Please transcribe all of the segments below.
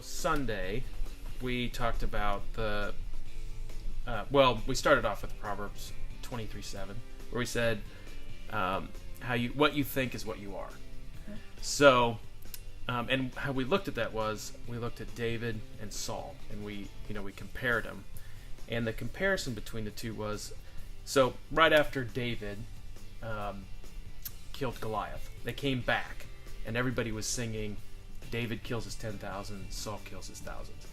Sunday, we talked about we started off with Proverbs 23:7, where we said, what you think is what you are. Okay. So, and how we looked at that was, we looked at David and Saul, and we compared them. And the comparison between the two was, so right after David killed Goliath, they came back, and everybody was singing, David kills his 10,000, Saul kills his thousands.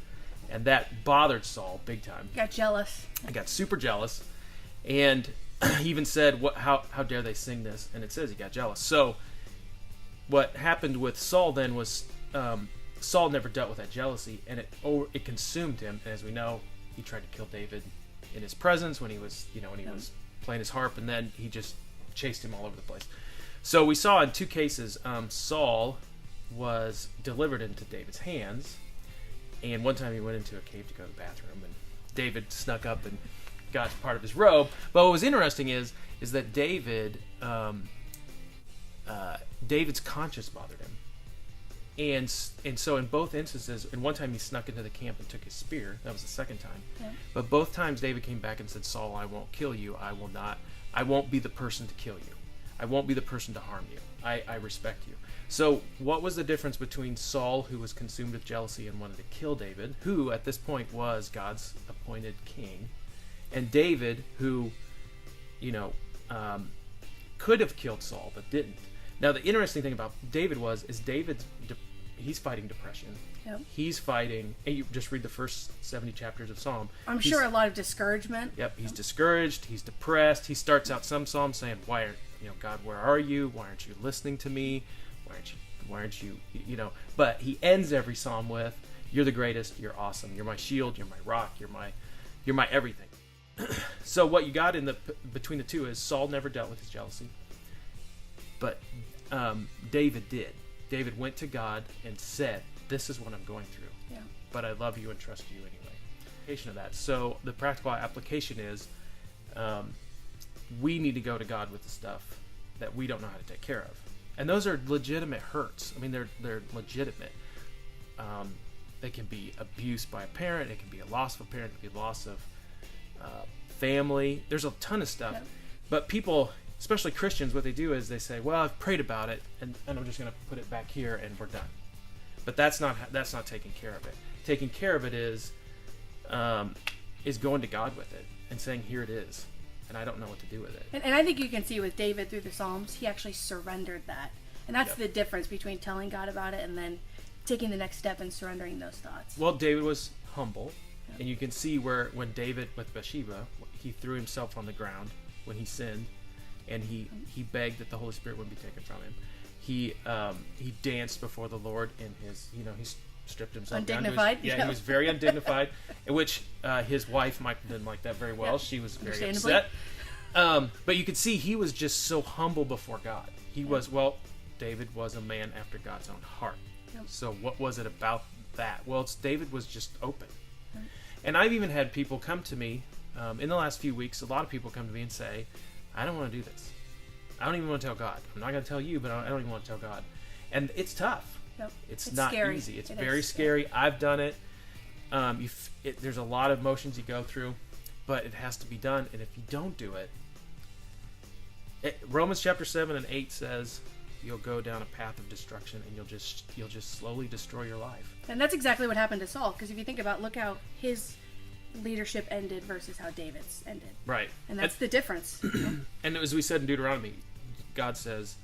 And that bothered Saul big time. Got jealous. I got super jealous. And he even said, how dare they sing this? And it says he got jealous. So what happened with Saul then was Saul never dealt with that jealousy, and it consumed him. And as we know, he tried to kill David in his presence when he was was playing his harp, and then he just chased him all over the place. So we saw in two cases, Saul was delivered into David's hands, and one time he went into a cave to go to the bathroom, and David snuck up and got part of his robe. But what was interesting is that David's conscience bothered him, and so in both instances, and one time he snuck into the camp and took his spear. That was the second time. Yeah. But both times David came back and said, Saul, I won't kill you. I won't be the person to kill you. I won't be the person to harm you. I respect you. So what was the difference between Saul, who was consumed with jealousy and wanted to kill David, who at this point was God's appointed king, and David, who, could have killed Saul but didn't? Now the interesting thing about David he's fighting depression. Yep. He's fighting, and you just read the first 70 chapters of Psalm. I'm sure a lot of discouragement. Yep, he's discouraged, he's depressed. He starts out some Psalms saying, God, where are you? Why aren't you listening to me? Why aren't you, but he ends every Psalm with, you're the greatest, you're awesome, you're my shield, you're my rock, you're my everything. So what you got between the two is Saul never dealt with his jealousy, but David did. David went to God and said, this is what I'm going through, but I love you and trust you anyway. Application of that. So the practical application is, we need to go to God with the stuff that we don't know how to take care of. And those are legitimate hurts. I mean, they're legitimate. They can be abuse by a parent. It can be a loss of a parent. It can be a loss of family. There's a ton of stuff. Yep. But people, especially Christians, what they do is they say, well, I've prayed about it, and I'm just going to put it back here, and we're done. But that's not taking care of it. Taking care of it is going to God with it and saying, here it is. And I don't know what to do with it. And I think you can see with David through the Psalms, he actually surrendered that. And that's the difference between telling God about it and then taking the next step and surrendering those thoughts. Well, David was humble. Yep. And you can see when David, with Bathsheba, he threw himself on the ground when he sinned. And he begged that the Holy Spirit wouldn't be taken from him. He danced before the Lord in his, he stripped himself undignified down. He was very undignified, in which his wife Michael didn't like that very well. Yep. She was very upset. But you could see he was just so humble before God. David was a man after God's own heart. Yep. So what was it about that? Well, David was just open. Yep. And I've even had people come to me in the last few weeks. A lot of people come to me and say, I don't want to do this. I don't even want to tell God. I'm not going to tell you, but I don't even want to tell God. And it's tough. Yep. It's not scary. Easy. It's very scary. I've done it. There's a lot of emotions you go through, but it has to be done. And if you don't do it, Romans chapter 7 and 8 says you'll go down a path of destruction, and you'll just slowly destroy your life. And that's exactly what happened to Saul. Because if you think about, look how his leadership ended versus how David's ended. Right. And that's the difference. And as we said in Deuteronomy, God says,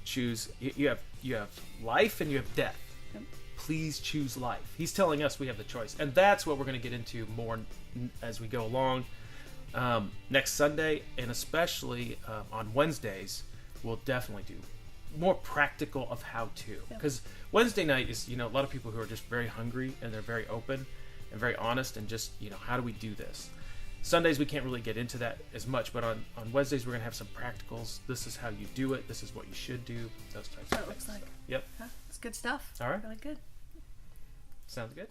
choose. You have life and you have death. Yep. Please choose life. He's telling us we have the choice, and that's what we're going to get into more as we go along. Next Sunday, and especially on Wednesdays, we'll definitely do more practical of how to. Because Wednesday night is, a lot of people who are just very hungry and they're very open and very honest, and just, how do we do this? Sundays, we can't really get into that as much, but on Wednesdays, we're going to have some practicals. This is how you do it. This is what you should do. Those types of things. It looks like. Yep. It's good stuff. All right. Really good. Sounds good.